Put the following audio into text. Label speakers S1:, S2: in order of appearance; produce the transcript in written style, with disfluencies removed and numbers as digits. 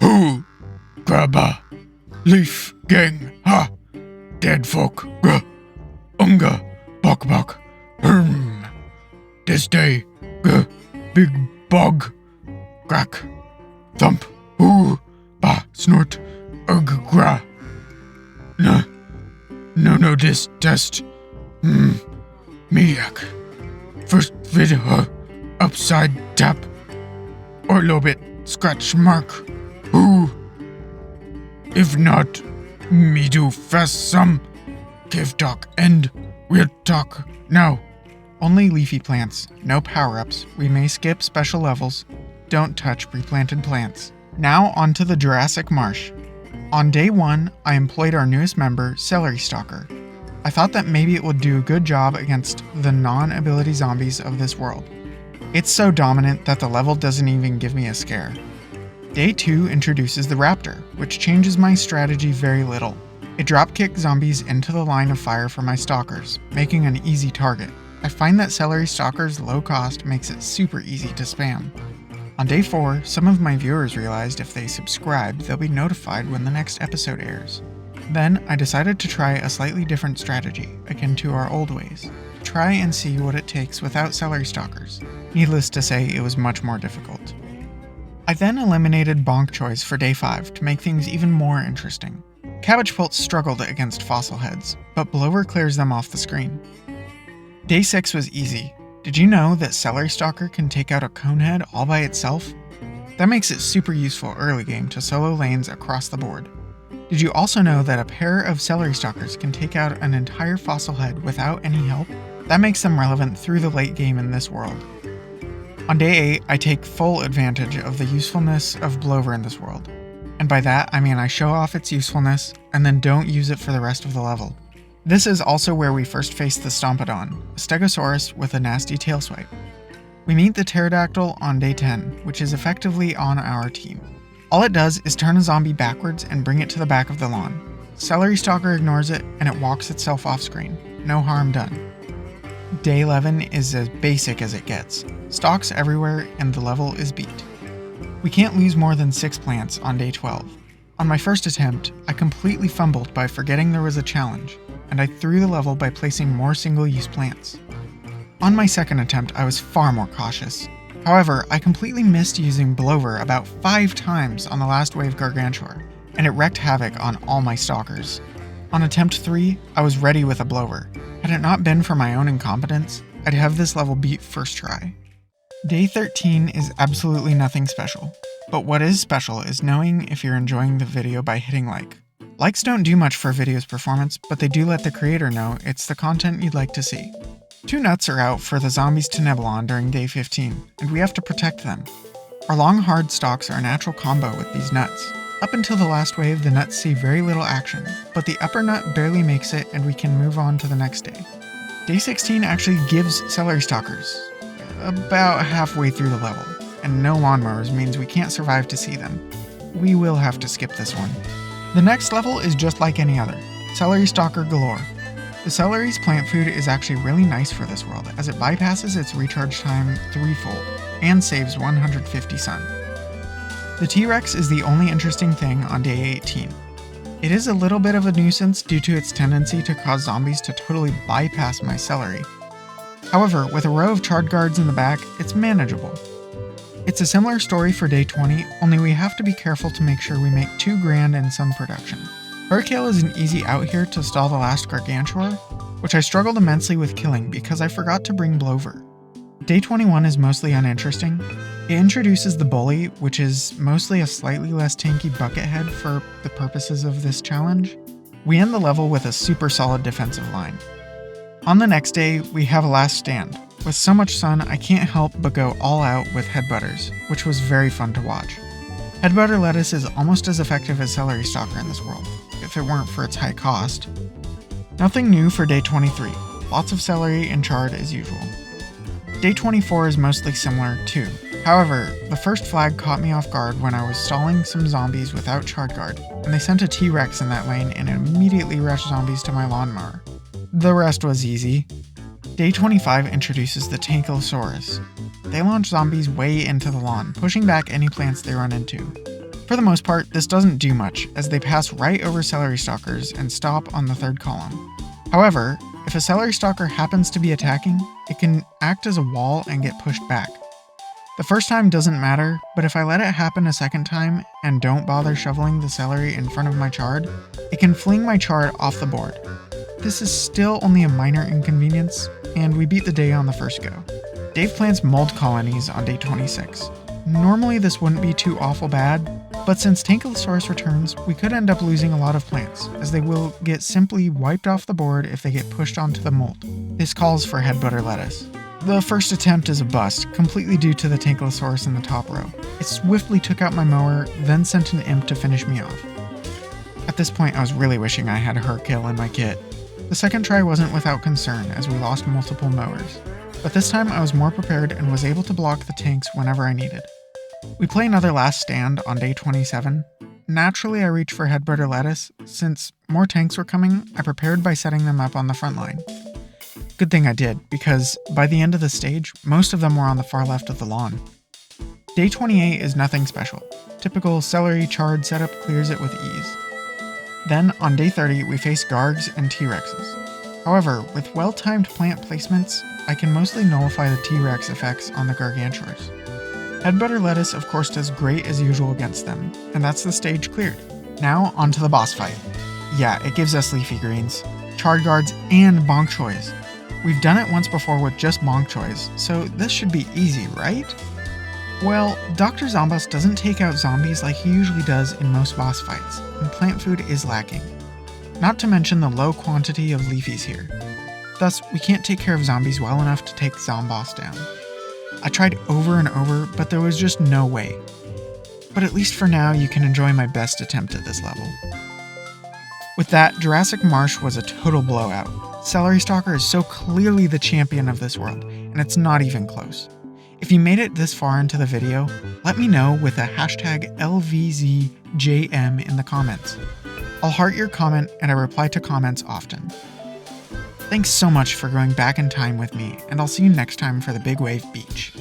S1: Who? Grabba. Leaf gang. Ha. Dead folk. Grr. Unga. Bok bok. This day. Grr. Big bog. Crack. Thump. Ooh. Ba. Snort. Gra. No, this test. Mediac. First vid. Upside tap. Or lobit. Scratch mark. Ooh. If not, me do fast some. Cave talk end. We'll talk now.
S2: Only leafy plants, no power-ups. We may skip special levels. Don't touch pre-planted plants. Now onto the Jurassic Marsh. On day 1, I employed our newest member, Celery Stalker. I thought that maybe it would do a good job against the non-ability zombies of this world. It's so dominant that the level doesn't even give me a scare. Day 2 introduces the Raptor, which changes my strategy very little. It dropkicks zombies into the line of fire for my stalkers, making an easy target. I find that Celery Stalker's low cost makes it super easy to spam. On day 4, some of my viewers realized if they subscribe, they'll be notified when the next episode airs. Then, I decided to try a slightly different strategy, akin to our old ways, to try and see what it takes without Celery Stalkers. Needless to say, it was much more difficult. I then eliminated Bonk Choice for day 5 to make things even more interesting. Cabbage Pulse struggled against fossil heads, but Blower clears them off the screen. Day 6 was easy. Did you know that Celery Stalker can take out a conehead all by itself? That makes it super useful early game to solo lanes across the board. Did you also know that a pair of Celery Stalkers can take out an entire fossil head without any help? That makes them relevant through the late game in this world. On day 8, I take full advantage of the usefulness of Blower in this world. And by that, I mean I show off its usefulness, and then don't use it for the rest of the level. This is also where we first face the Stompodon, a Stegosaurus with a nasty tail swipe. We meet the Pterodactyl on day 10, which is effectively on our team. All it does is turn a zombie backwards and bring it to the back of the lawn. Celery Stalker ignores it, and it walks itself off screen. No harm done. Day 11 is as basic as it gets. Stalks everywhere, and the level is beat. We can't lose more than 6 plants on day 12. On my first attempt, I completely fumbled by forgetting there was a challenge, and I threw the level by placing more single-use plants. On my second attempt, I was far more cautious. However, I completely missed using Blower about 5 times on the last wave Gargantuar, and it wreaked havoc on all my stalkers. On attempt 3, I was ready with a Blower. Had it not been for my own incompetence, I'd have this level beat first try. Day 13 is absolutely nothing special, but what is special is knowing if you're enjoying the video by hitting like. Likes don't do much for a video's performance, but they do let the creator know it's the content you'd like to see. 2 nuts are out for the zombies to nibble on during day 15, and we have to protect them. Our long hard stalks are a natural combo with these nuts. Up until the last wave, the nuts see very little action, but the upper nut barely makes it and we can move on to the next day. Day 16 actually gives Celery Stalkers about halfway through the level, and no lawnmowers means we can't survive to see them. We will have to skip this one. The next level is just like any other, Celery Stalker galore. The celery's plant food is actually really nice for this world, as it bypasses its recharge time 3-fold, and saves 150 sun. The T-Rex is the only interesting thing on day 18. It is a little bit of a nuisance due to its tendency to cause zombies to totally bypass my celery. However, with a row of charred guards in the back, it's manageable. It's a similar story for day 20, only we have to be careful to make sure we make 2 grand in some production. Hurricane is an easy out here to stall the last Gargantuar, which I struggled immensely with killing because I forgot to bring Blower. Day 21 is mostly uninteresting. It introduces the Bully, which is mostly a slightly less tanky Buckethead for the purposes of this challenge. We end the level with a super solid defensive line. On the next day, we have a last stand. With so much sun, I can't help but go all out with Headbutters, which was very fun to watch. Headbutter lettuce is almost as effective as Celery Stalker in this world, if it weren't for its high cost. Nothing new for day 23, lots of celery and chard as usual. Day 24 is mostly similar too. However, the first flag caught me off guard when I was stalling some zombies without chard guard, and they sent a T-Rex in that lane and immediately rushed zombies to my lawnmower. The rest was easy. Day 25 introduces the Tankosaurus. they launch zombies way into the lawn, pushing back any plants they run into. For the most part, this doesn't do much, as they pass right over celery stalkers and stop on the third column. However, if a celery stalker happens to be attacking, it can act as a wall and get pushed back. The first time doesn't matter, but if I let it happen a second time and don't bother shoveling the celery in front of my chard, it can fling my chard off the board. This is still only a minor inconvenience, and we beat the day on the first go. Dave plants mold colonies on day 26. Normally this wouldn't be too awful bad, but since Tankosaurus returns, we could end up losing a lot of plants, as they will get simply wiped off the board if they get pushed onto the mold. This calls for head butter lettuce. The first attempt is a bust, completely due to the Tankosaurus in the top row. It swiftly took out my mower, then sent an imp to finish me off. At this point, I was really wishing I had a hurt kill in my kit. The second try wasn't without concern, as we lost multiple mowers. But this time I was more prepared and was able to block the tanks whenever I needed. We play another last stand on day 27. Naturally, I reached for head butter lettuce. Since more tanks were coming, I prepared by setting them up on the front line. Good thing I did, because by the end of the stage, most of them were on the far left of the lawn. Day 28 is nothing special. Typical celery chard setup clears it with ease. Then, on day 30, we face Gargs and T-Rexes. However, with well-timed plant placements, I can mostly nullify the T-Rex effects on the Gargantuars. Head butter lettuce of course does great as usual against them, and that's the stage cleared. Now, onto the boss fight. Yeah, it gives us leafy greens, chard guards, and bonk choys. We've done it once before with just bonk choys, so this should be easy, right? Well, Dr. Zomboss doesn't take out zombies like he usually does in most boss fights, and plant food is lacking. Not to mention the low quantity of leafies here. Thus, we can't take care of zombies well enough to take Zomboss down. I tried over and over, but there was just no way. But at least for now, you can enjoy my best attempt at this level. With that, Jurassic Marsh was a total blowout. Celery Stalker is so clearly the champion of this world, and it's not even close. If you made it this far into the video, let me know with a hashtag LvZJM in the comments. I'll heart your comment and I reply to comments often. Thanks so much for going back in time with me, and I'll see you next time for the Big Wave Beach.